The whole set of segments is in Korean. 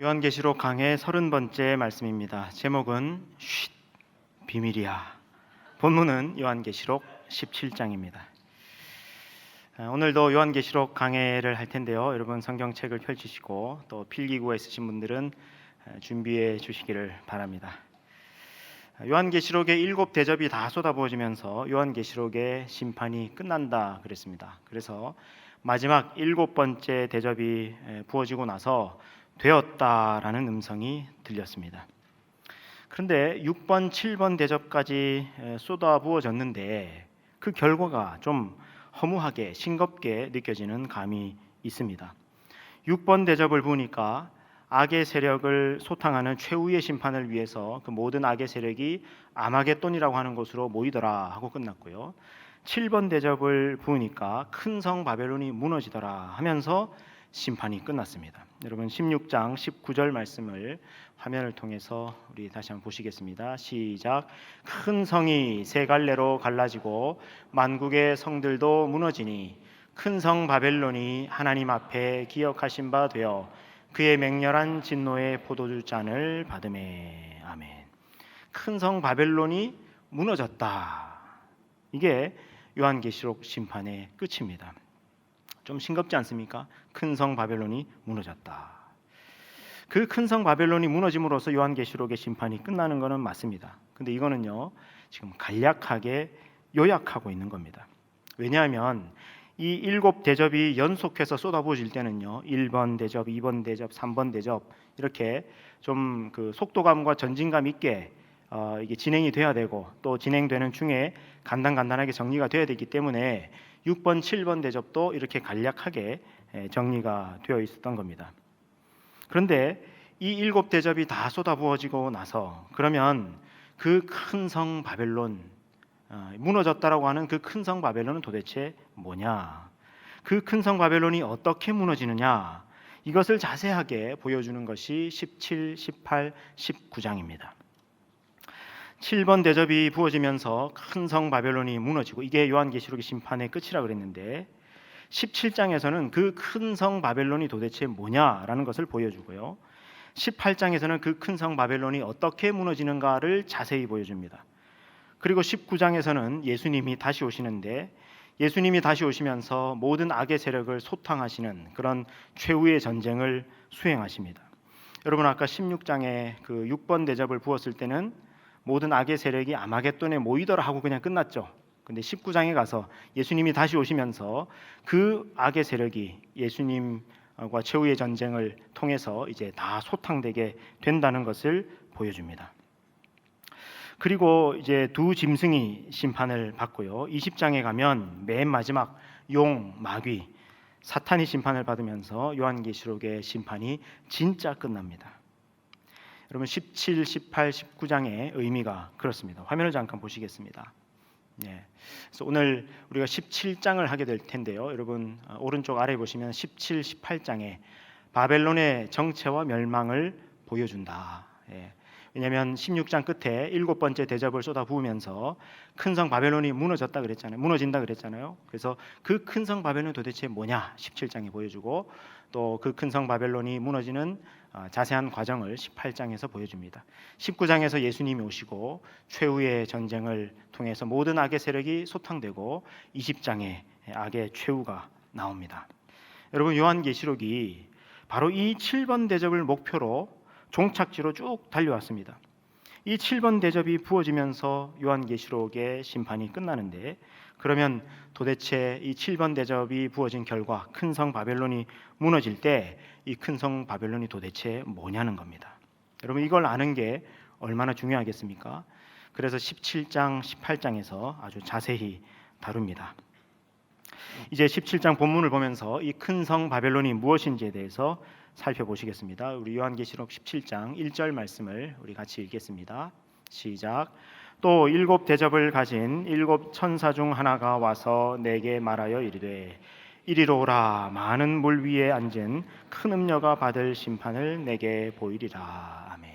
요한계시록 강해 30번째 말씀입니다. 제목은 쉿 비밀이야. 본문은 요한계시록 17장입니다. 오늘도 요한계시록 강해를 할 텐데요. 여러분 성경책을 펼치시고 또 필기구가 있으신 분들은 준비해 주시기를 바랍니다. 요한계시록의 7 대접이 다 쏟아부어지면서 요한계시록의 심판이 끝난다 그랬습니다. 그래서 마지막 7번째 대접이 부어지고 나서 되었다라는 음성이 들렸습니다. 그런데 6번, 7번 대접까지 쏟아부어졌는데 그 결과가 좀 허무하게 싱겁게 느껴지는 감이 있습니다. 6번 대접을 부으니까 악의 세력을 소탕하는 최후의 심판을 위해서 그 모든 악의 세력이 아마겟돈이라고 하는 곳으로 모이더라 하고 끝났고요. 7번 대접을 부으니까 큰 성 바벨론이 무너지더라 하면서 심판이 끝났습니다. 여러분 16장 19절 말씀을 화면을 통해서 우리 다시 한번 보시겠습니다. 시작. 큰 성이 세 갈래로 갈라지고 만국의 성들도 무너지니 큰 성 바벨론이 하나님 앞에 기억하신 바 되어 그의 맹렬한 진노의 포도주 잔을 받으매. 아멘. 큰 성 바벨론이 무너졌다. 이게 요한계시록 심판의 끝입니다. 좀 싱겁지 않습니까? 큰 성 바벨론이 무너졌다. 그 큰 성 바벨론이 무너짐으로써 요한계시록의 심판이 끝나는 것은 맞습니다. 근데 이거는요 지금 간략하게 요약하고 있는 겁니다. 왜냐하면 이 7 대접이 연속해서 쏟아부어질 때는요 1번 대접, 2번 대접, 3번 대접 이렇게 좀 그 속도감과 전진감 있게 이게 진행이 돼야 되고 또 진행되는 중에 간단하게 정리가 돼야 되기 때문에 6번, 7번 대접도 이렇게 간략하게 정리가 되어 있었던 겁니다. 그런데 이 7 대접이 다 쏟아부어지고 나서 그러면 그 큰 성 바벨론 무너졌다라고 하는 그 큰 성 바벨론은 도대체 뭐냐? 그 큰 성 바벨론이 어떻게 무너지느냐? 이것을 자세하게 보여주는 것이 17, 18, 19장입니다. 7번 대접이 부어지면서 큰 성 바벨론이 무너지고 이게 요한계시록의 심판의 끝이라 그랬는데 17장에서는 그 큰 성 바벨론이 도대체 뭐냐라는 것을 보여주고요. 18장에서는 그 큰 성 바벨론이 어떻게 무너지는가를 자세히 보여줍니다. 그리고 19장에서는 예수님이 다시 오시는데 예수님이 다시 오시면서 모든 악의 세력을 소탕하시는 그런 최후의 전쟁을 수행하십니다. 여러분 아까 16장에 그 6번 대접을 부었을 때는 모든 악의 세력이 아마겟돈에 모이더라 하고 그냥 끝났죠. 근데 19장에 가서 예수님이 다시 오시면서 그 악의 세력이 예수님과 최후의 전쟁을 통해서 이제 다 소탕되게 된다는 것을 보여줍니다. 그리고 이제 두 짐승이 심판을 받고요. 20장에 가면 맨 마지막 용, 마귀, 사탄이 심판을 받으면서 요한계시록의 심판이 진짜 끝납니다. 여러분 17, 18, 19장의 의미가 그렇습니다. 화면을 잠깐 보시겠습니다. 그래서 오늘 우리가 17장을 하게 될 텐데요. 여러분 오른쪽 아래 보시면 17, 18장에 바벨론의 정체와 멸망을 보여준다. 왜냐하면 16장 끝에 7번째 대접을 쏟아부으면서 큰 성 바벨론이 무너진다 그랬잖아요. 그래서 그 큰 성 바벨론이 도대체 뭐냐 17장에 보여주고 또 그 큰 성 바벨론이 무너지는 자세한 과정을 18장에서 보여줍니다. 19장에서 예수님이 오시고 최후의 전쟁을 통해서 모든 악의 세력이 소탕되고 20장에 악의 최후가 나옵니다. 여러분 요한계시록이 바로 이 7번 대접을 목표로 종착지로 쭉 달려왔습니다. 이 7번 대접이 부어지면서 요한계시록의 심판이 끝나는데 그러면 도대체 이 7번 대접이 부어진 결과 큰 성 바벨론이 무너질 때 이 큰 성 바벨론이 도대체 뭐냐는 겁니다. 여러분 이걸 아는 게 얼마나 중요하겠습니까? 그래서 17장, 18장에서 아주 자세히 다룹니다. 이제 17장 본문을 보면서 이 큰 성 바벨론이 무엇인지에 대해서 살펴보시겠습니다. 우리 요한계시록 17장 1절 말씀을 우리 같이 읽겠습니다. 시작. 또 7 대접을 가진 7 천사 중 하나가 와서 내게 말하여 이르되 이리로 오라. 많은 물 위에 앉은 큰 음녀가 받을 심판을 내게 보이리라. 아멘.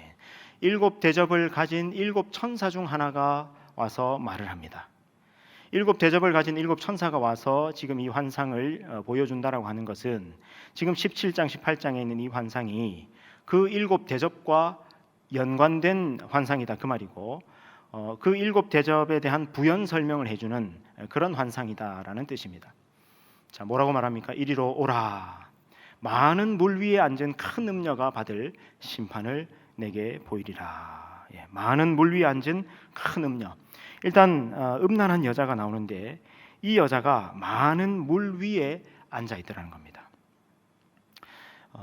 7 대접을 가진 7 천사 중 하나가 와서 말을 합니다. 7 대접을 가진 7 천사가 와서 지금 이 환상을 보여준다라고 하는 것은 지금 17장, 18장에 있는 이 환상이 그 일곱 대접과 연관된 환상이다 그 말이고, 그 일곱 대접에 대한 부연 설명을 해주는 그런 환상이다라는 뜻입니다. 자, 뭐라고 말합니까? 이리로 오라. 많은 물 위에 앉은 큰 음녀가 받을 심판을 내게 보이리라. 예, 많은 물 위에 앉은 큰 음녀. 일단 음란한 여자가 나오는데 이 여자가 많은 물 위에 앉아 있더라는 겁니다.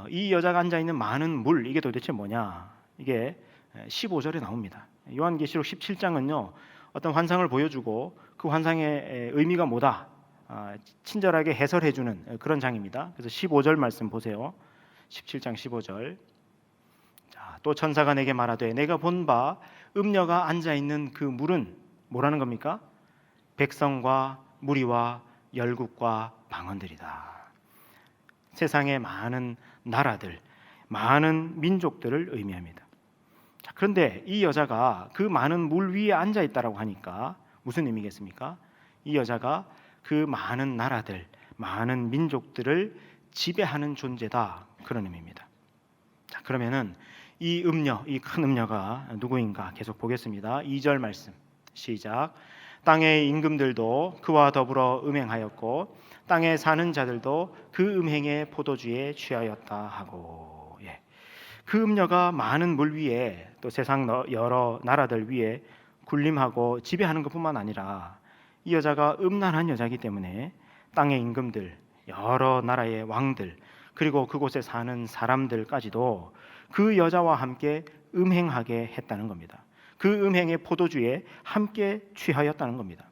이 여자가 앉아 있는 많은 물, 이게 도대체 뭐냐? 이게 15절에 나옵니다. 요한계시록 17장은요 어떤 환상을 보여주고 그 환상의 의미가 뭐다 친절하게 해설해주는 그런 장입니다. 그래서 15절 말씀 보세요. 17장 15절. 자, 또 천사가 내게 말하되 내가 본 바 음녀가 앉아 있는 그 물은 뭐라는 겁니까? 백성과 무리와 열국과 방언들이다. 세상의 많은 나라들, 많은 민족들을 의미합니다. 자, 그런데 이 여자가 그 많은 물 위에 앉아 있다라고 하니까 무슨 의미겠습니까? 이 여자가 그 많은 나라들, 많은 민족들을 지배하는 존재다, 그런 의미입니다. 자, 그러면은 이 음녀, 이 큰 음녀가 누구인가 계속 보겠습니다. 2절 말씀 시작. 땅의 임금들도 그와 더불어 음행하였고 땅에 사는 자들도 그 음행의 포도주에 취하였다 하고. 예. 그 음녀가 많은 물 위에 또 세상 여러 나라들 위에 군림하고 지배하는 것뿐만 아니라 이 여자가 음란한 여자이기 때문에 땅의 임금들, 여러 나라의 왕들, 그리고 그곳에 사는 사람들까지도 그 여자와 함께 음행하게 했다는 겁니다. 그 음행의 포도주에 함께 취하였다는 겁니다.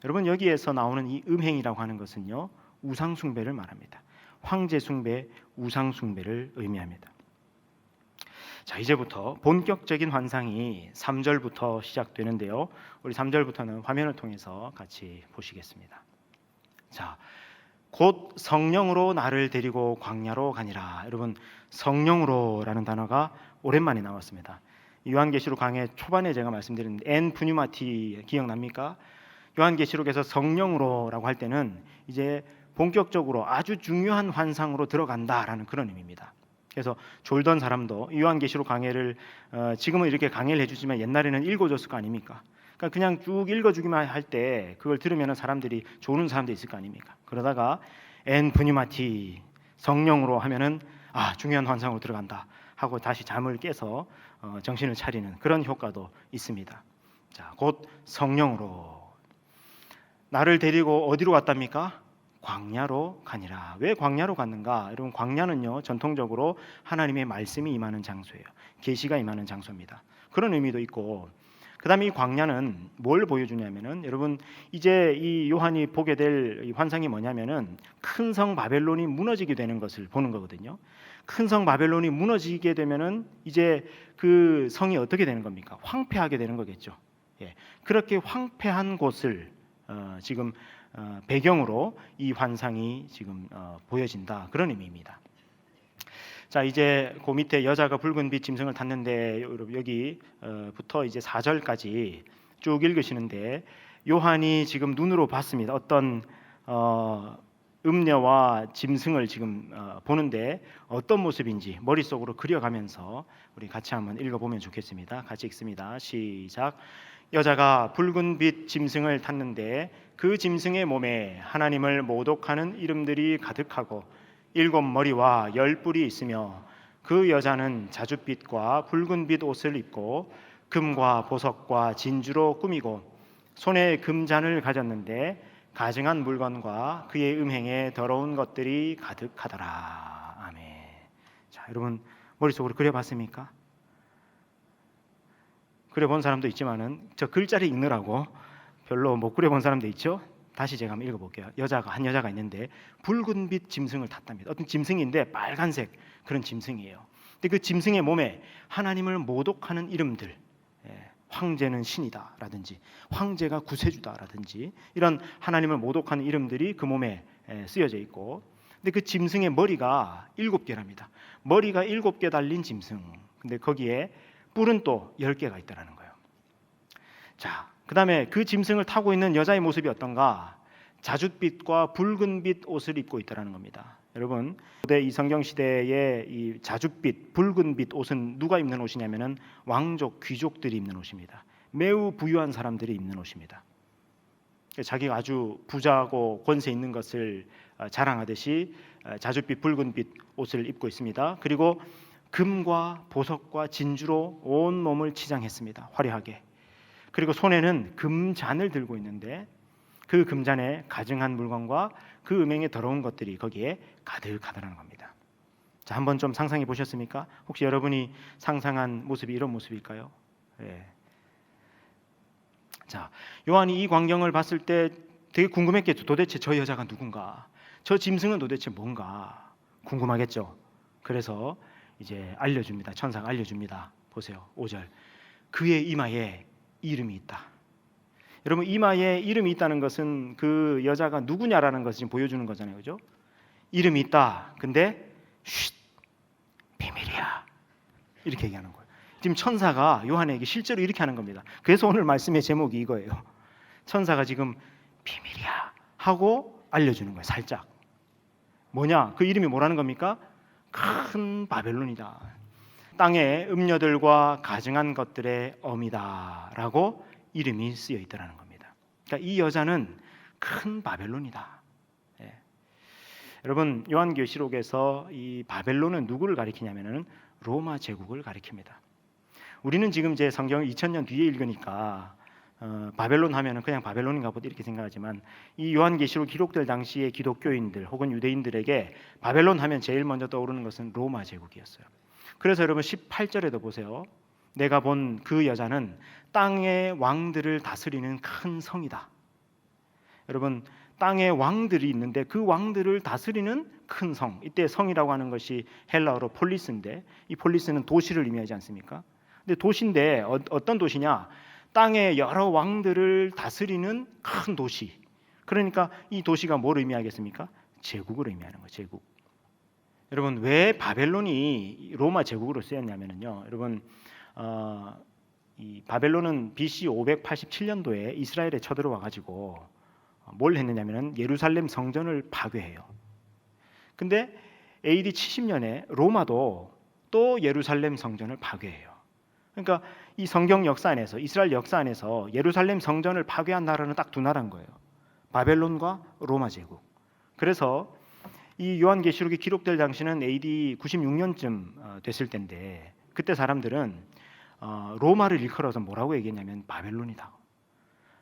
여러분, 여기에서 나오는 이 음행이라고 하는 것은요 우상 숭배를 말합니다. 황제 숭배, 우상 숭배를 의미합니다. 자, 이제부터 본격적인 환상이 3절부터 시작되는데요. 우리 3절부터는 화면을 통해서 같이 보시겠습니다. 자, 곧 성령으로 나를 데리고 광야로 가니라. 여러분, 성령으로라는 단어가 오랜만에 나왔습니다. 요한계시록 강의 초반에 제가 말씀드린 엔 푸뉴마티 기억납니까? 요한계시록에서 성령으로라고 할 때는 이제 본격적으로 아주 중요한 환상으로 들어간다라는 그런 의미입니다. 그래서 졸던 사람도 요한계시록 강해를 지금은 이렇게 강해를 해주지만 옛날에는 읽어줬을 거 아닙니까? 그러니까 그냥 쭉 읽어주기만 할 때 그걸 들으면 사람들이 조는 사람도 있을 거 아닙니까? 그러다가 엔 푸뉴마티 성령으로 하면은 중요한 환상으로 들어간다 하고 다시 잠을 깨서 정신을 차리는 그런 효과도 있습니다. 자, 곧 성령으로 나를 데리고 어디로 갔답니까? 광야로 가니라. 왜 광야로 갔는가? 여러분, 광야는요 전통적으로 하나님의 말씀이 임하는 장소예요. 계시가 임하는 장소입니다. 그런 의미도 있고, 그 다음에 이 광야는 뭘 보여주냐면은, 여러분 이제 이 요한이 보게 될 환상이 뭐냐면은 큰 성 바벨론이 무너지게 되는 것을 보는 거거든요. 큰 성 바벨론이 무너지게 되면은 이제 그 성이 어떻게 되는 겁니까? 황폐하게 되는 거겠죠. 예, 그렇게 황폐한 곳을 지금 배경으로 이 환상이 지금 보여진다, 그런 의미입니다. 자, 이제 그 밑에 여자가 붉은 빛 짐승을 탔는데 여기부터 이제 4절까지 쭉 읽으시는데, 요한이 지금 눈으로 봤습니다. 어떤 음녀와 짐승을 지금 보는데 어떤 모습인지 머릿속으로 그려가면서 우리 같이 한번 읽어보면 좋겠습니다. 같이 읽습니다. 시작. 여자가 붉은 빛 짐승을 탔는데 그 짐승의 몸에 하나님을 모독하는 이름들이 가득하고 7머리와 10뿔이 있으며, 그 여자는 자줏빛과 붉은빛 옷을 입고 금과 보석과 진주로 꾸미고 손에 금잔을 가졌는데 가증한 물건과 그의 음행에 더러운 것들이 가득하더라. 아멘. 자, 여러분 머릿속으로 그려봤습니까? 그려본 사람도 있지만은 저 글자를 읽느라고 별로 못 그려본 사람도 있죠. 다시 제가 한번 읽어볼게요. 한 여자가 있는데 붉은빛 짐승을 탔답니다. 어떤 짐승인데 빨간색 그런 짐승이에요. 근데 그 짐승의 몸에 하나님을 모독하는 이름들, 황제는 신이다라든지 황제가 구세주다라든지 이런 하나님을 모독하는 이름들이 그 몸에 쓰여져 있고, 근데 그 짐승의 머리가 7개랍니다. 머리가 7개 달린 짐승. 근데 거기에 뿔은 또 10개가 있다라는 거예요. 자, 그 다음에 그 짐승을 타고 있는 여자의 모습이 어떤가? 자줏빛과 붉은빛 옷을 입고 있다라는 겁니다. 여러분, 고대 이 성경 시대의 이 자줏빛, 붉은빛 옷은 누가 입는 옷이냐면은 왕족, 귀족들이 입는 옷입니다. 매우 부유한 사람들이 입는 옷입니다. 자기가 아주 부자고 권세 있는 것을 자랑하듯이 자줏빛, 붉은빛 옷을 입고 있습니다. 그리고 금과 보석과 진주로 온 몸을 치장했습니다. 화려하게. 그리고 손에는 금잔을 들고 있는데 그 금잔에 가증한 물건과 그 음행에 더러운 것들이 거기에 가득하다는 겁니다. 자, 한번 좀 상상해 보셨습니까? 혹시 여러분이 상상한 모습이 이런 모습일까요? 예. 자, 요한이 이 광경을 봤을 때 되게 궁금했겠죠. 도대체 저 여자가 누군가? 저 짐승은 도대체 뭔가? 궁금하겠죠. 그래서 이제 알려줍니다. 천사가 알려줍니다. 보세요. 5절. 그의 이마에 이름이 있다. 여러분, 이마에 이름이 있다는 것은 그 여자가 누구냐라는 것을 지금 보여주는 거잖아요. 그죠? 이름이 있다. 근데 쉿, 비밀이야. 이렇게 얘기하는 거예요. 지금 천사가 요한에게 실제로 이렇게 하는 겁니다. 그래서 오늘 말씀의 제목이 이거예요. 천사가 지금 비밀이야 하고 알려주는 거예요. 살짝. 뭐냐? 그 이름이 뭐라는 겁니까? 큰 바벨론이다. 땅의 음녀들과 가증한 것들의 어미다라고 이름이 쓰여 있다는 겁니다. 그러니까 이 여자는 큰 바벨론이다. 예. 여러분, 요한계시록에서 이 바벨론은 누구를 가리키냐면은 로마 제국을 가리킵니다. 우리는 지금 제 성경을 2000년 뒤에 읽으니까 바벨론 하면은 그냥 바벨론인가 보다 이렇게 생각하지만 이 요한계시록 기록될 당시의 기독교인들 혹은 유대인들에게 바벨론 하면 제일 먼저 떠오르는 것은 로마 제국이었어요. 그래서 여러분 18절에도 보세요. 내가 본 그 여자는 땅의 왕들을 다스리는 큰 성이다. 여러분, 땅에 왕들이 있는데 그 왕들을 다스리는 큰 성. 이때 성이라고 하는 것이 헬라어로 폴리스인데 이 폴리스는 도시를 의미하지 않습니까? 근데 도시인데 어떤 도시냐? 땅의 여러 왕들을 다스리는 큰 도시. 그러니까 이 도시가 뭘 의미하겠습니까? 제국을 의미하는 거예요. 제국. 여러분, 왜 바벨론이 로마 제국으로 쓰였냐면요. 여러분, 이 바벨론은 BC 587년도에 이스라엘에 쳐들어와 가지고 뭘 했느냐면은 예루살렘 성전을 파괴해요. 근데 AD 70년에 로마도 또 예루살렘 성전을 파괴해요. 그러니까 이 성경 역사 안에서 이스라엘 역사 안에서 예루살렘 성전을 파괴한 나라는 딱 두 나라인 거예요. 바벨론과 로마 제국. 그래서 이 요한계시록이 기록될 당시는 AD 96년쯤 됐을 때인데 그때 사람들은 로마를 일컬어서 뭐라고 얘기했냐면 바벨론이다.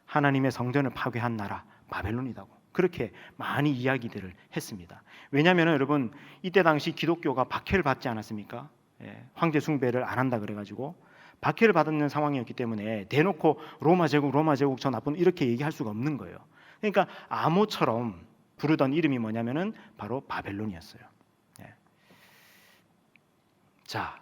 하나님의 성전을 파괴한 나라 바벨론이다고. 그렇게 많이 이야기들을 했습니다. 왜냐하면 여러분 이때 당시 기독교가 박해를 받지 않았습니까? 예, 황제 숭배를 안 한다 그래가지고 박해를 받는 상황이었기 때문에 대놓고 로마 제국 저 나쁜 이렇게 얘기할 수가 없는 거예요. 그러니까 암호처럼 부르던 이름이 뭐냐면은 바로 바벨론이었어요. 예. 자,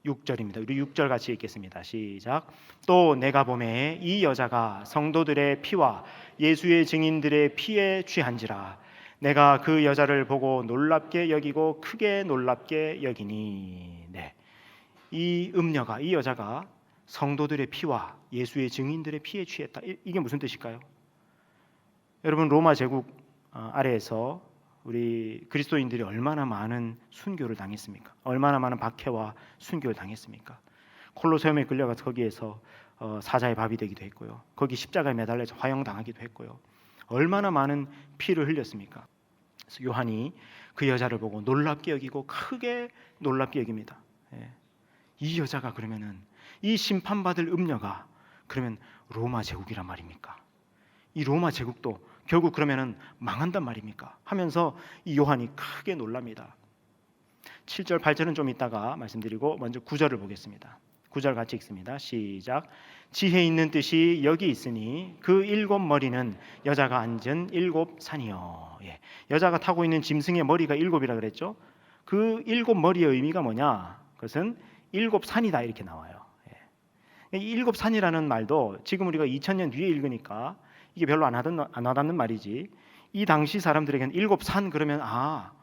6절입니다. 우리 6절 같이 읽겠습니다. 시작. 또 내가 보매 이 여자가 성도들의 피와 예수의 증인들의 피에 취한지라. 내가 그 여자를 보고 놀랍게 여기고 크게 놀랍게 여기니. 네. 이 음녀가 이 여자가 성도들의 피와 예수의 증인들의 피에 취했다. 이게 무슨 뜻일까요? 여러분, 로마 제국 아래에서 우리 그리스도인들이 얼마나 많은 순교를 당했습니까? 얼마나 많은 박해와 순교를 당했습니까? 콜로세움에 끌려가서 거기에서 사자의 밥이 되기도 했고요. 거기 십자가에 매달려서 화형당하기도 했고요. 얼마나 많은 피를 흘렸습니까? 그래서 요한이 그 여자를 보고 놀랍게 여기고 크게 놀랍게 여깁니다. 예. 이 여자가 그러면은 이 심판받을 음녀가 그러면 로마 제국이란 말입니까? 이 로마 제국도 결국 그러면은 망한단 말입니까? 하면서 이 요한이 크게 놀랍니다. 7절 8절은 좀 이따가 말씀드리고 먼저 9절을 보겠습니다. 9절 같이 읽습니다. 시작. 지혜 있는 뜻이 여기 있으니 그 일곱 머리는 여자가 앉은 일곱 산이요. 예. 여자가 타고 있는 짐승의 머리가 일곱이라 그랬죠. 그 일곱 머리의 의미가 뭐냐? 그것은 일곱 산이다 이렇게 나와요. 예. 이 일곱 산이라는 말도 지금 우리가 2000년 뒤에 읽으니까 이게 별로 안 와닿는 말이지. 이 당시 사람들에게는 일곱 산 그러면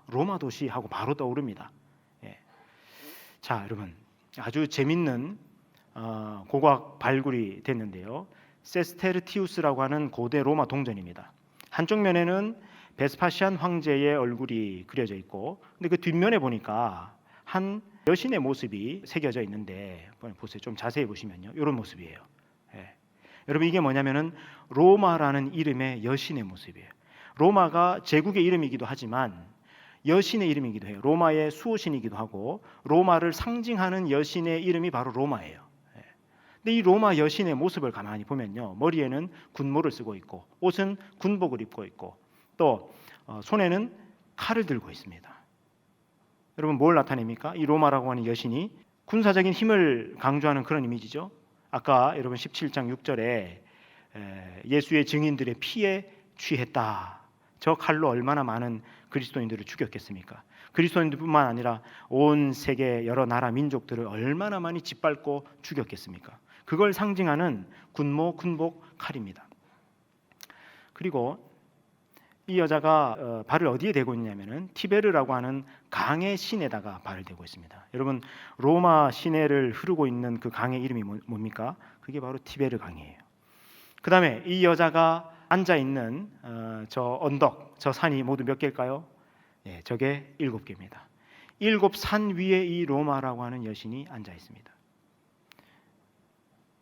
로마 도시 하고 바로 떠오릅니다. 예. 자, 여러분 아주 재밌는 고고학 발굴이 됐는데요. 세스테르티우스라고 하는 고대 로마 동전입니다. 한쪽 면에는 베스파시안 황제의 얼굴이 그려져 있고, 근데 그 뒷면에 보니까 한 여신의 모습이 새겨져 있는데 보세요. 좀 자세히 보시면요, 이런 모습이에요. 예. 여러분, 이게 뭐냐면은 로마라는 이름의 여신의 모습이에요. 로마가 제국의 이름이기도 하지만 여신의 이름이기도 해요. 로마의 수호신이기도 하고 로마를 상징하는 여신의 이름이 바로 로마예요. 예. 근데 이 로마 여신의 모습을 가만히 보면요, 머리에는 군모를 쓰고 있고 옷은 군복을 입고 있고 또 손에는 칼을 들고 있습니다. 여러분, 뭘 나타냅니까? 이 로마라고 하는 여신이 군사적인 힘을 강조하는 그런 이미지죠. 아까 여러분 17장 6절에 예수의 증인들의 피에 취했다. 저 칼로 얼마나 많은 그리스도인들을 죽였겠습니까? 그리스도인들뿐만 아니라 온 세계 여러 나라 민족들을 얼마나 많이 짓밟고 죽였겠습니까? 그걸 상징하는 군모, 군복, 칼입니다. 그리고 이 여자가 발을 어디에 대고 있냐면은 티베르라고 하는 강의 시내다가 발을 대고 있습니다. 여러분, 로마 시내를 흐르고 있는 그 강의 이름이 뭡니까? 그게 바로 티베르 강이에요. 그 다음에 이 여자가 앉아 있는 저 언덕, 저 산이 모두 몇 개일까요? 예, 저게 7개입니다. 7산 위에 이 로마라고 하는 여신이 앉아 있습니다.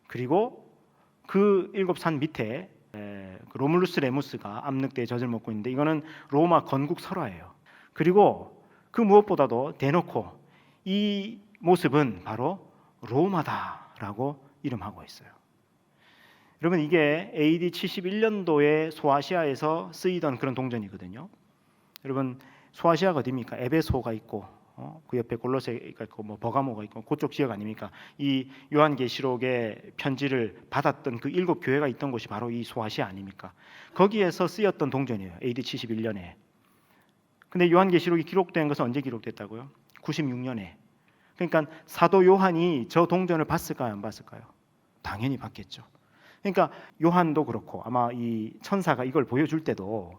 그리고 그 7산 밑에 로물루스 레무스가 암늑대의 젖을 먹고 있는데, 이거는 로마 건국 설화예요. 그리고 그 무엇보다도 대놓고 이 모습은 바로 로마다라고 이름하고 있어요. 여러분, 이게 AD 71년도에 소아시아에서 쓰이던 그런 동전이거든요. 여러분, 소아시아가 어디입니까? 에베소가 있고 그 옆에 골로새가 있고 뭐 버가모가 있고 그쪽 지역 아닙니까? 이 요한계시록의 편지를 받았던 그 7교회가 있던 곳이 바로 이 소아시아 아닙니까? 거기에서 쓰였던 동전이에요. AD 71년에. 근데 요한계시록이 기록된 것은 언제 기록됐다고요? 96년에. 그러니까 사도 요한이 저 동전을 봤을까요, 안 봤을까요? 당연히 봤겠죠. 그러니까 요한도 그렇고 아마 이 천사가 이걸 보여줄 때도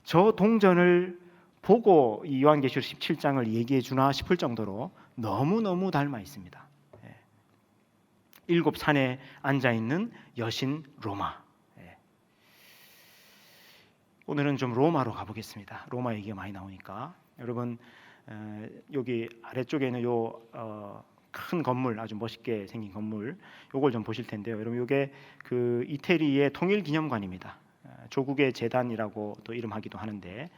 저 동전을 보고 이 요한계시록 17장을 얘기해 주나 싶을 정도로 너무너무 닮아 있습니다. 7산에 앉아 있는 여신 로마. 오늘은 좀 로마로 가보겠습니다. 로마 얘기가 많이 나오니까 여러분, 여기 아래쪽에 있는 요 큰 건물, 아주 멋있게 생긴 건물, 요걸 좀 보실 텐데요. 여러분, 요게 그 이태리의 통일기념관입니다. 조국의 재단이라고 또 이름하기도 하는데,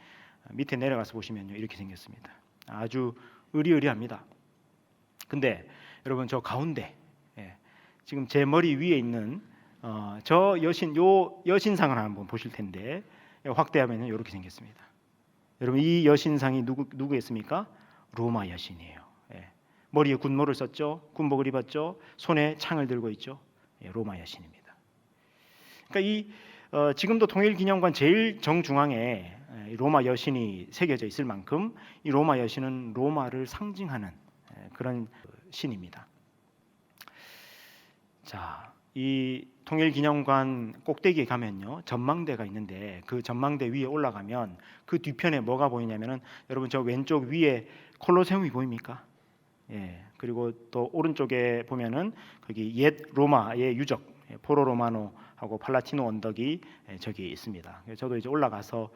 밑에 내려가서 보시면요, 이렇게 생겼습니다. 아주 으리으리합니다. 근데 여러분, 저 가운데 지금 제 머리 위에 있는 저 여신, 요 여신상을 한번 보실 텐데, 확대하면 이렇게 생겼습니다. 여러분, 이 여신상이 누구였습니까? 로마 여신이에요. 머리에 군모를 썼죠. 군복을 입었죠. 손에 창을 들고 있죠. 로마 여신입니다. 그러니까 이 지금도 통일기념관 제일 정중앙에 로마 여신이 새겨져 있을 만큼 이 로마 여신은 로마를 상징하는 그런 신입니다. 자, 이 통일기념관 꼭대기에 가면요, 전망대가 있는데 그 전망대 위에 올라가면 그 뒤편에 뭐가 보이냐면은, 여러분, 저 왼쪽 위에 콜로세움이 보입니까? 예. 그리고 또 오른쪽에 보면은 거기 옛 로마의 유적, 포로 로마노하고 팔라티노 언덕이 저기 있습니다. 저도 이제 올라가서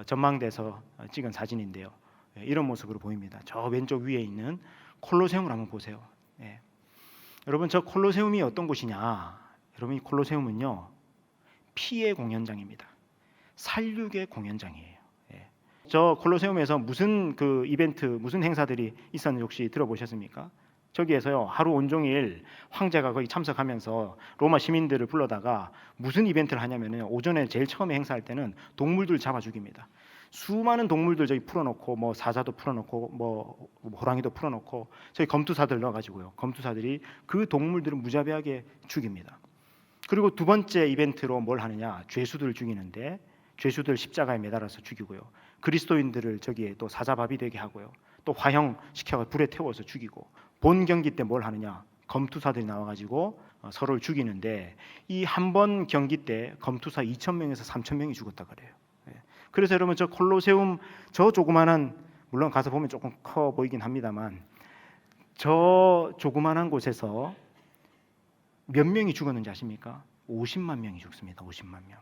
전망대에서 찍은 사진인데요. 이런 모습으로 보입니다. 저 왼쪽 위에 있는 콜로세움을 한번 보세요. 여러분, 저 콜로세움이 어떤 곳이냐? 여러분, 이 콜로세움은요, 피의 공연장입니다. 살육의 공연장이에요. 저 콜로세움에서 무슨 그 이벤트, 무슨 행사들이 있었는지 혹시 들어보셨습니까? 저기에서요, 하루 온종일 황제가 거기 참석하면서 로마 시민들을 불러다가 무슨 이벤트를 하냐면요, 오전에 제일 처음에 행사할 때는 동물들 잡아 죽입니다. 수많은 동물들 저기 풀어놓고, 뭐 사자도 풀어놓고, 뭐 호랑이도 풀어놓고, 저기 검투사들 넣어가지고요, 검투사들이 그 동물들을 무자비하게 죽입니다. 그리고 두 번째 이벤트로 뭘 하느냐? 죄수들을 죽이는데, 죄수들 십자가에 매달아서 죽이고요, 그리스도인들을 저기에 또 사자밥이 되게 하고요, 또 화형 시켜서 불에 태워서 죽이고, 본 경기 때 뭘 하느냐? 검투사들이 나와가지고 서로를 죽이는데, 이 한 번 경기 때 검투사 2,000명에서 3,000명이 죽었다 그래요. 그래서 여러분, 저 콜로세움 저 조그만한, 물론 가서 보면 조금 커 보이긴 합니다만, 저 조그만한 곳에서 몇 명이 죽었는지 아십니까? 50만 명이 죽습니다. 50만 명.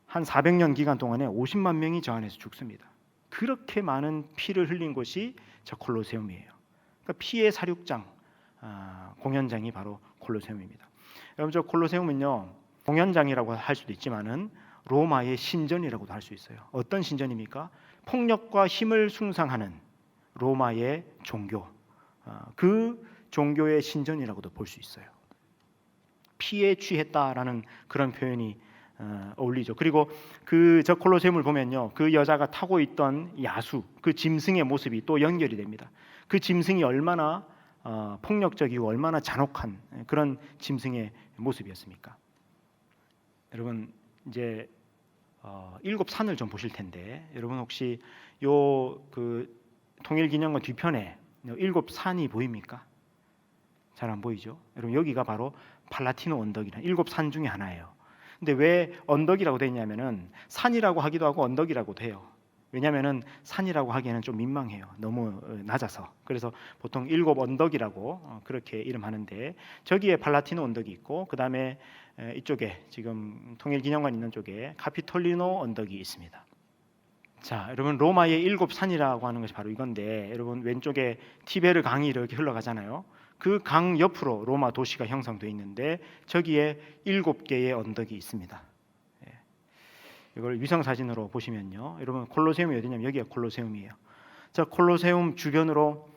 한 400년 기간 동안에 50만 명이 저 안에서 죽습니다. 그렇게 많은 피를 흘린 곳이 저 콜로세움이에요. 그러니까 피의 사륙장, 공연장이 바로 콜로세움입니다. 여러분, 저 콜로세움은요, 공연장이라고 할 수도 있지만은 로마의 신전이라고도 할 수 있어요. 어떤 신전입니까? 폭력과 힘을 숭상하는 로마의 종교, 그 종교의 신전이라고도 볼 수 있어요. 피에 취했다라는 그런 표현이 어울리죠. 그리고 그 저 콜로세움을 보면요, 그 여자가 타고 있던 야수, 그 짐승의 모습이 또 연결이 됩니다. 그 짐승이 얼마나 폭력적이고 얼마나 잔혹한 그런 짐승의 모습이었습니까? 여러분, 이제 일곱 산을 좀 보실 텐데, 여러분 혹시 요 그 통일기념관 뒤편에 일곱 산이 보입니까? 잘 안 보이죠? 여러분, 여기가 바로 팔라티노 언덕이라는 일곱 산 중에 하나예요. 근데 왜 언덕이라고 되어 있냐면은 산이라고 하기도 하고 언덕이라고도 해요. 왜냐면은 산이라고 하기에는 좀 민망해요. 너무 낮아서. 그래서 보통 일곱 언덕이라고 그렇게 이름하는데, 저기에 팔라티노 언덕이 있고, 그 다음에 이쪽에 지금 통일기념관 있는 쪽에 카피톨리노 언덕이 있습니다. 자, 여러분, 로마의 일곱 산이라고 하는 것이 바로 이건데, 여러분 왼쪽에 티베르 강이 이렇게 흘러가잖아요. 그 강 옆으로 로마 도시가 형성되어 있는데, 저기에 7개의 언덕이 있습니다. 이걸 위성 사진으로 보시면요, 여러분 콜로세움이 어디냐면 여기가 콜로세움이에요. 자, 콜로세움 주변으로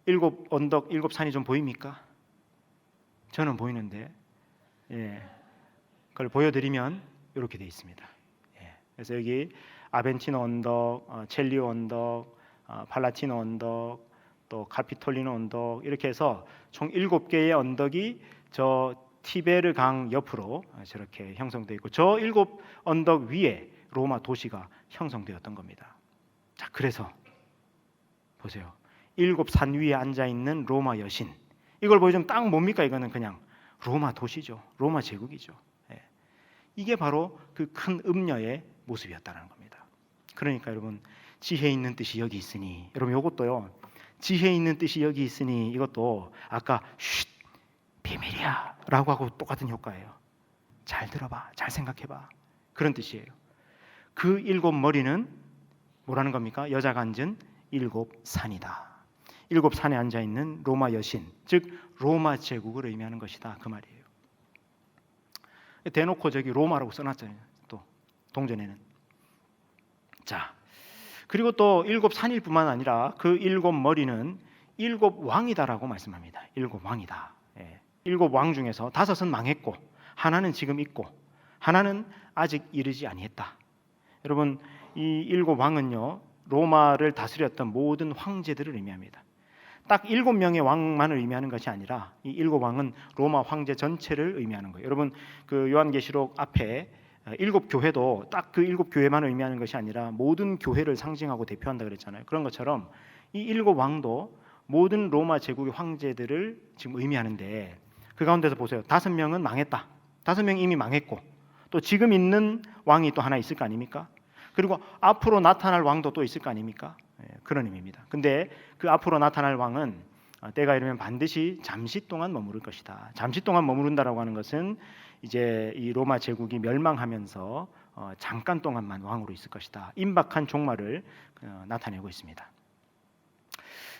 7언덕, 7산이 좀 보입니까? 저는 보이는데, 그걸 보여드리면 이렇게 되어 있습니다. 그래서 여기 아벤티노 언덕, 첼리오 언덕, 팔라티노 언덕, 또 카피톨리노 언덕, 이렇게 해서 총 7개의 언덕이 저 티베르 강 옆으로 저렇게 형성되어 있고, 저 7언덕 위에 로마 도시가 형성되었던 겁니다. 자, 그래서 보세요. 7산 위에 앉아 있는 로마 여신, 이걸 보여주면 딱 뭡니까? 이거는 그냥 로마 도시죠. 로마 제국이죠. 이게 바로 그 큰 음녀의 모습이었다는 겁니다. 그러니까 여러분, 지혜 있는 뜻이 여기 있으니, 여러분 이것도요, 지혜 있는 뜻이 여기 있으니, 이것도 아까 쉿, 비밀이야 라고 하고 똑같은 효과예요. 잘 들어봐, 잘 생각해봐, 그런 뜻이에요. 그 7머리는 뭐라는 겁니까? 여자가 앉은 7산이다. 7산에 앉아 있는 로마 여신, 즉 로마 제국을 의미하는 것이다, 그 말이에요. 대놓고 저기 로마라고 써놨잖아요, 또 동전에는. 자, 그리고 또 7산일 뿐만 아니라 그 7머리는 7왕이다라고 말씀합니다. 7왕이다. 7왕 중에서 5은 망했고, 하나는 지금 있고, 하나는 아직 이르지 아니했다. 여러분, 이 7왕은요, 로마를 다스렸던 모든 황제들을 의미합니다. 딱 7명의 왕만을 의미하는 것이 아니라, 이 7왕은 로마 황제 전체를 의미하는 거예요. 여러분, 그 요한계시록 앞에 7교회도 딱 그 7교회만을 의미하는 것이 아니라 모든 교회를 상징하고 대표한다 그랬잖아요. 그런 것처럼 이 7왕도 모든 로마 제국의 황제들을 지금 의미하는데, 그 가운데서 보세요. 5명은 망했다. 5명이 이미 망했고, 또 지금 있는 왕이 또 하나 있을 거 아닙니까? 그리고 앞으로 나타날 왕도 또 있을 거 아닙니까? 그런 의미입니다. 근데 그 앞으로 나타날 왕은 때가 이르면 반드시 잠시 동안 머무를 것이다. 잠시 동안 머무른다라고 하는 것은 이제 이 로마 제국이 멸망하면서 잠깐 동안만 왕으로 있을 것이다. 임박한 종말을 나타내고 있습니다.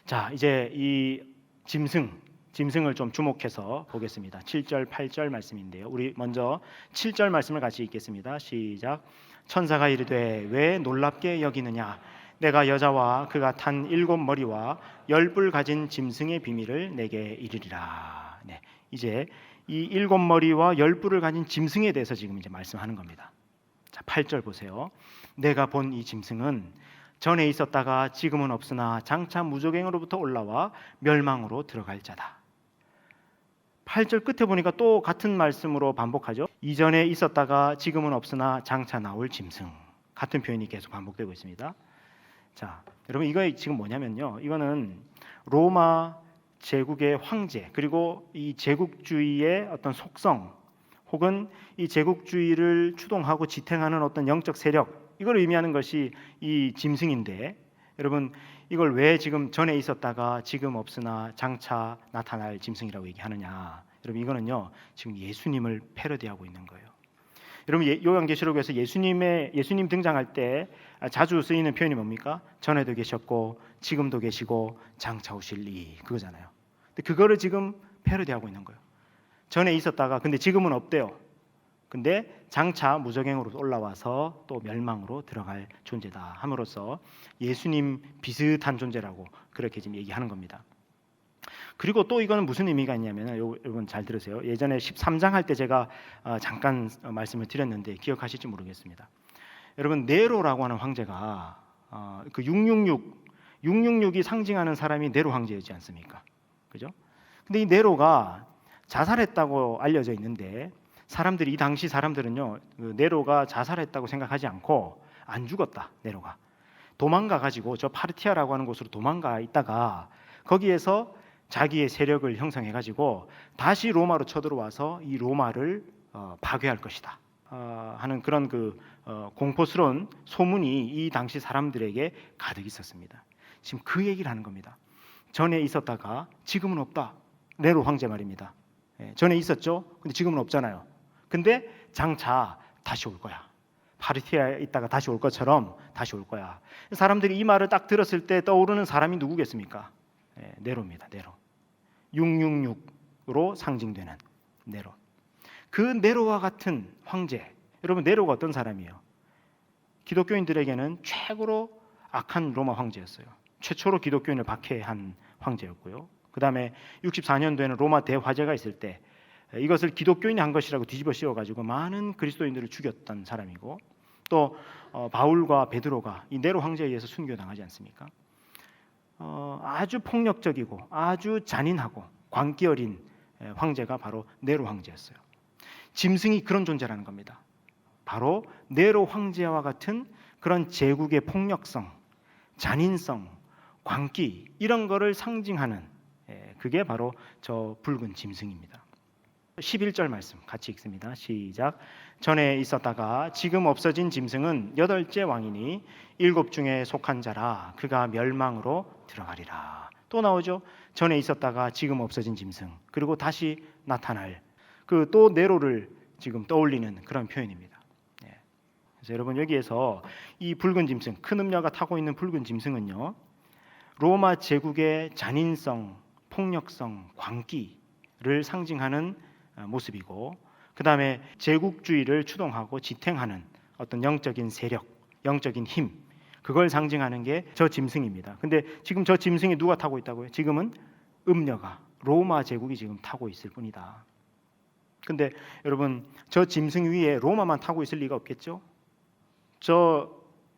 자, 이제 이 짐승을 좀 주목해서 보겠습니다. 7절, 8절 말씀인데요. 우리 먼저 7절 말씀을 같이 읽겠습니다. 시작. 천사가 이르되 왜 놀랍게 여기느냐? 내가 여자와 그가 탄 7머리와 10뿔 가진 짐승의 비밀을 내게 이르리라. 네, 이제 이 7머리와 10뿔을 가진 짐승에 대해서 지금 이제 말씀하는 겁니다. 자, 8절 보세요. 내가 본 이 짐승은 전에 있었다가 지금은 없으나 장차 무저갱으로부터 올라와 멸망으로 들어갈 자다. 8절 끝에 보니까 또 같은 말씀으로 반복하죠. 이전에 있었다가 지금은 없으나 장차 나올 짐승, 같은 표현이 계속 반복되고 있습니다. 자, 여러분, 이거 지금 뭐냐면요, 이거는 로마 제국의 황제, 그리고 이 제국주의의 어떤 속성, 혹은 이 제국주의를 추동하고 지탱하는 어떤 영적 세력, 이걸 의미하는 것이 이 짐승인데, 여러분, 이걸 왜 지금 전에 있었다가 지금 없으나 장차 나타날 짐승이라고 얘기하느냐? 여러분, 이거는요, 지금 예수님을 패러디하고 있는 거예요. 여러분 요한계시록에서 예수님 등장할 때 자주 쓰이는 표현이 뭡니까? 전에도 계셨고 지금도 계시고 장차 오실 이 그거잖아요. 근데 그거를 지금 패러디하고 있는 거예요. 전에 있었다가 근데 지금은 없대요. 근데 장차 무저갱으로 올라와서 또 멸망으로 들어갈 존재다 함으로써 예수님 비슷한 존재라고 그렇게 지금 얘기하는 겁니다. 그리고 또 이거는 무슨 의미가 있냐면 여러분 잘 들으세요. 예전에 13장 할 때 제가 잠깐 말씀을 드렸는데 기억하실지 모르겠습니다. 여러분 네로라고 하는 황제가 그 666이 상징하는 사람이 네로 황제였지 않습니까? 그죠? 근데 이 네로가 자살했다고 알려져 있는데 사람들이 이 당시 사람들은요 그 네로가 자살했다고 생각하지 않고 안 죽었다. 네로가 도망가 가지고 저 파르티아라고 하는 곳으로 도망가 있다가 거기에서 자기의 세력을 형성해 가지고 다시 로마로 쳐들어와서 이 로마를 파괴할 것이다 하는 그런 공포스러운 소문이 이 당시 사람들에게 가득 있었습니다. 지금 그 얘기를 하는 겁니다. 전에 있었다가 지금은 없다. 네로 황제 말입니다. 전에 있었죠. 근데 지금은 없잖아요. 근데 장차 다시 올 거야. 파르티아에 있다가 다시 올 것처럼 다시 올 거야. 사람들이 이 말을 딱 들었을 때 떠오르는 사람이 누구겠습니까? 네로입니다. 네로. 666으로 상징되는 네로. 그 네로와 같은 황제. 여러분 네로가 어떤 사람이에요? 기독교인들에게는 최고로 악한 로마 황제였어요. 최초로 기독교인을 박해한 황제였고요. 그 다음에 64년도에는 로마 대화재가 있을 때 이것을 기독교인이 한 것이라고 뒤집어 씌워가지고 많은 그리스도인들을 죽였던 사람이고 또 바울과 베드로가 이 네로 황제에 의해서 순교당하지 않습니까? 아주 폭력적이고 아주 잔인하고 광기 어린 황제가 바로 네로 황제였어요. 짐승이 그런 존재라는 겁니다. 바로 네로 황제와 같은 그런 제국의 폭력성, 잔인성, 광기 이런 거를 상징하는 그게 바로 저 붉은 짐승입니다. 11절 말씀 같이 읽습니다. 시작. 전에 있었다가 지금 없어진 짐승은 8째 왕이니 7 중에 속한 자라 그가 멸망으로 들어가리라. 또 나오죠. 전에 있었다가 지금 없어진 짐승 그리고 다시 나타날 그 또 네로를 지금 떠올리는 그런 표현입니다. 그래서 여러분 여기에서 이 붉은 짐승 큰 음녀가 타고 있는 붉은 짐승은요 로마 제국의 잔인성, 폭력성, 광기를 상징하는 모습이고 그 다음에 제국주의를 추동하고 지탱하는 어떤 영적인 세력, 영적인 힘 그걸 상징하는 게 저 짐승입니다. 근데 지금 저 짐승이 누가 타고 있다고요? 지금은 음녀가 로마 제국이 지금 타고 있을 뿐이다. 근데 여러분 저 짐승 위에 로마만 타고 있을 리가 없겠죠? 저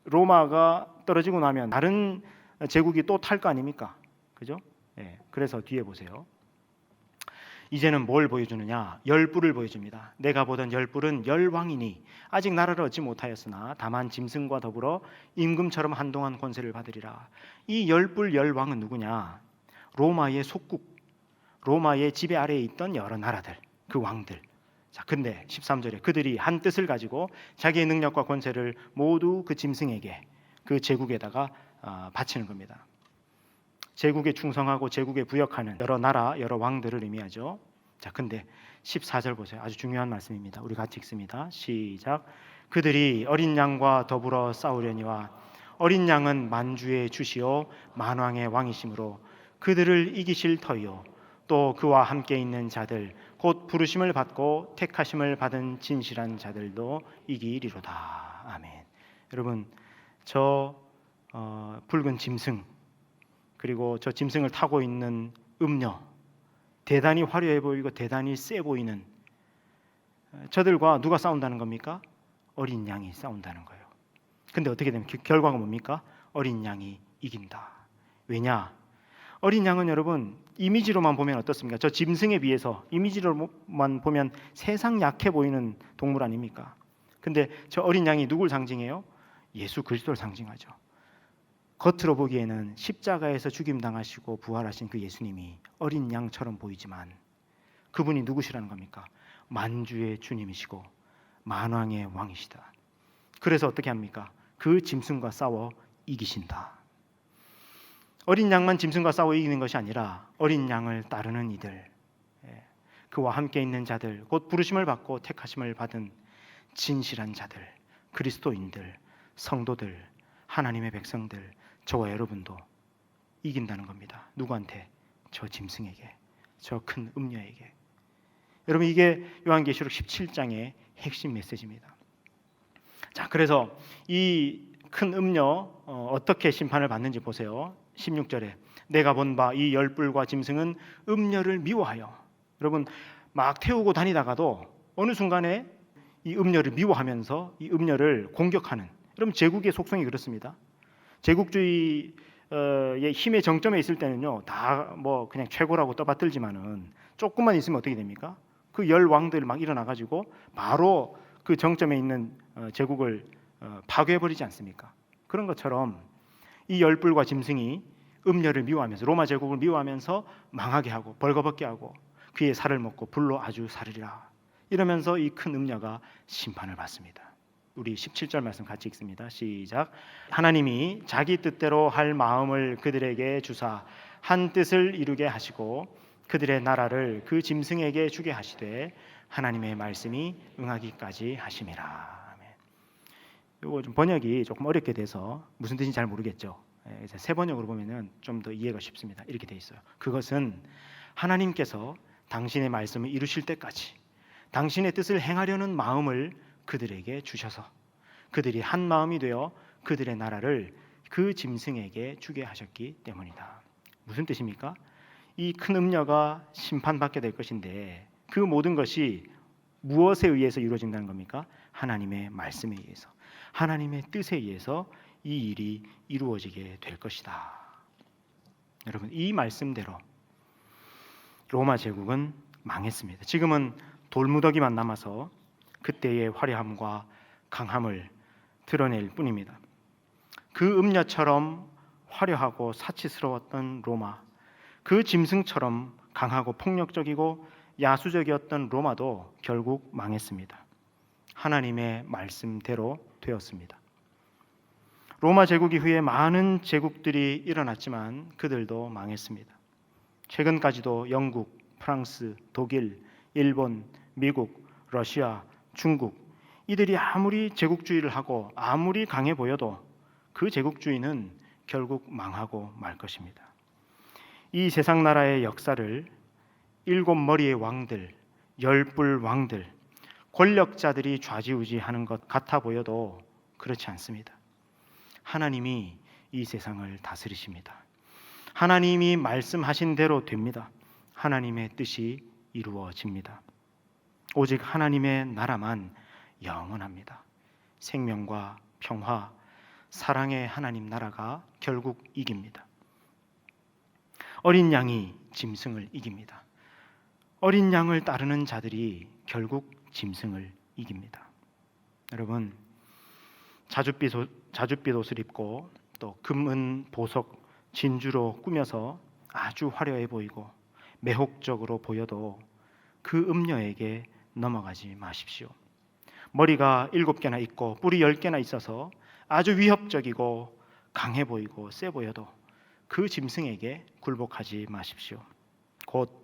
로마가 떨어지고 나면 다른 제국이 또 탈 거 아닙니까? 그죠? 그래서 뒤에 보세요. 이제는 뭘 보여주느냐? 열불을 보여줍니다. 내가 보던 열불은 열왕이니 아직 나라를 얻지 못하였으나 다만 짐승과 더불어 임금처럼 한동안 권세를 받으리라. 이 열불 열왕은 누구냐? 로마의 속국, 로마의 지배 아래에 있던 여러 나라들, 그 왕들. 자, 근데 13절에 그들이 한 뜻을 가지고 자기의 능력과 권세를 모두 그 짐승에게, 그 제국에다가 바치는 겁니다. 제국에 충성하고 제국에 부역하는 여러 나라, 여러 왕들을 의미하죠. 자, 근데 14절 보세요. 아주 중요한 말씀입니다. 우리 같이 읽습니다. 시작. 그들이 어린 양과 더불어 싸우려니와 어린 양은 만주의 주시오 만왕의 왕이심으로 그들을 이기실 터이요 또 그와 함께 있는 자들 곧 부르심을 받고 택하심을 받은 진실한 자들도 이기리로다. 아멘. 여러분 저 붉은 짐승 그리고 저 짐승을 타고 있는 음녀 대단히 화려해 보이고 대단히 세 보이는 저들과 누가 싸운다는 겁니까? 어린 양이 싸운다는 거예요. 근데 어떻게 되면 결과가 뭡니까? 어린 양이 이긴다. 왜냐? 어린 양은 여러분 이미지로만 보면 어떻습니까? 저 짐승에 비해서 이미지로만 보면 세상 약해 보이는 동물 아닙니까? 근데 저 어린 양이 누굴 상징해요? 예수 그리스도를 상징하죠. 겉으로 보기에는 십자가에서 죽임당하시고 부활하신 그 예수님이 어린 양처럼 보이지만 그분이 누구시라는 겁니까? 만주의 주님이시고 만왕의 왕이시다. 그래서 어떻게 합니까? 그 짐승과 싸워 이기신다. 어린 양만 짐승과 싸워 이기는 것이 아니라 어린 양을 따르는 이들, 그와 함께 있는 자들, 곧 부르심을 받고 택하심을 받은 진실한 자들, 그리스도인들, 성도들, 하나님의 백성들, 저와 여러분도 이긴다는 겁니다. 누구한테? 저 짐승에게, 저 큰 음녀에게. 여러분, 이게 요한계시록 17장의 핵심 메시지입니다. 자, 그래서 이 큰 음녀 어떻게 심판을 받는지 보세요. 16절에 내가 본 바 이 열불과 짐승은 음녀를 미워하여. 여러분, 막 태우고 다니다가도 어느 순간에 이 음녀를 미워하면서 이 음녀를 공격하는, 여러분 제국의 속성이 그렇습니다. 제국주의의 힘의 정점에 있을 때는요, 다 뭐 그냥 최고라고 떠받들지만은 조금만 있으면 어떻게 됩니까? 그 열 왕들 막 일어나 가지고 바로 그 정점에 있는 제국을 파괴해버리지 않습니까? 그런 것처럼 이 열불과 짐승이 음녀를 미워하면서, 로마 제국을 미워하면서 망하게 하고 벌거벗게 하고 그의 살을 먹고 불로 아주 사르리라, 이러면서 이 큰 음녀가 심판을 받습니다. 우리 17절 말씀 같이 읽습니다. 시작. 하나님이 자기 뜻대로 할 마음을 그들에게 주사 한 뜻을 이루게 하시고 그들의 나라를 그 짐승에게 주게 하시되 하나님의 말씀이 응하기까지 하심이라. 이거 좀 번역이 조금 어렵게 돼서 무슨 뜻인지 잘 모르겠죠. 새 번역으로 보면은 좀 더 이해가 쉽습니다. 이렇게 돼 있어요. 그것은 하나님께서 당신의 말씀을 이루실 때까지 당신의 뜻을 행하려는 마음을 그들에게 주셔서 그들이 한 마음이 되어 그들의 나라를 그 짐승에게 주게 하셨기 때문이다. 무슨 뜻입니까? 이 큰 음녀가 심판받게 될 것인데 그 모든 것이 무엇에 의해서 이루어진다는 겁니까? 하나님의 말씀에 의해서, 하나님의 뜻에 의해서 이 일이 이루어지게 될 것이다. 여러분, 이 말씀대로 로마 제국은 망했습니다. 지금은 돌무더기만 남아서 그때의 화려함과 강함을 드러낼 뿐입니다. 그 음녀처럼 화려하고 사치스러웠던 로마, 그 짐승처럼 강하고 폭력적이고 야수적이었던 로마도 결국 망했습니다. 하나님의 말씀대로 되었습니다. 로마 제국 이후에 많은 제국들이 일어났지만 그들도 망했습니다. 최근까지도 영국, 프랑스, 독일, 일본, 미국, 러시아, 중국, 이들이 아무리 제국주의를 하고 아무리 강해 보여도 그 제국주의는 결국 망하고 말 것입니다. 이 세상 나라의 역사를 일곱 머리의 왕들, 열불 왕들, 권력자들이 좌지우지하는 것 같아 보여도 그렇지 않습니다. 하나님이 이 세상을 다스리십니다. 하나님이 말씀하신 대로 됩니다. 하나님의 뜻이 이루어집니다. 오직 하나님의 나라만 영원합니다. 생명과 평화, 사랑의 하나님 나라가 결국 이깁니다. 어린 양이 짐승을 이깁니다. 어린 양을 따르는 자들이 결국 짐승을 이깁니다. 여러분, 자줏빛 옷을 입고 또 금은 보석, 진주로 꾸며서 아주 화려해 보이고 매혹적으로 보여도 그 음녀에게 넘어가지 마십시오. 머리가 7개나 있고 뿔이 10개나 있어서 아주 위협적이고 강해 보이고 세 보여도 그 짐승에게 굴복하지 마십시오. 곧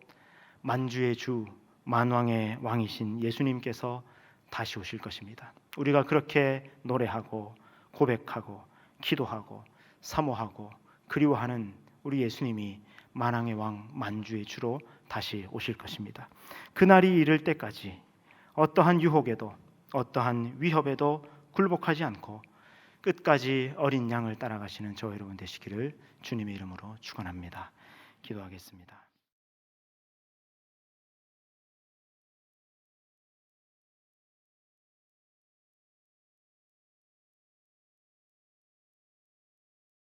만주의 주, 만왕의 왕이신 예수님께서 다시 오실 것입니다. 우리가 그렇게 노래하고 고백하고 기도하고 사모하고 그리워하는 우리 예수님이 만왕의 왕, 만주의 주로 다시 오실 것입니다. 그날이 이를 때까지 어떠한 유혹에도 어떠한 위협에도 굴복하지 않고 끝까지 어린 양을 따라가시는 저와 여러분 되시기를 주님의 이름으로 축원합니다. 기도하겠습니다.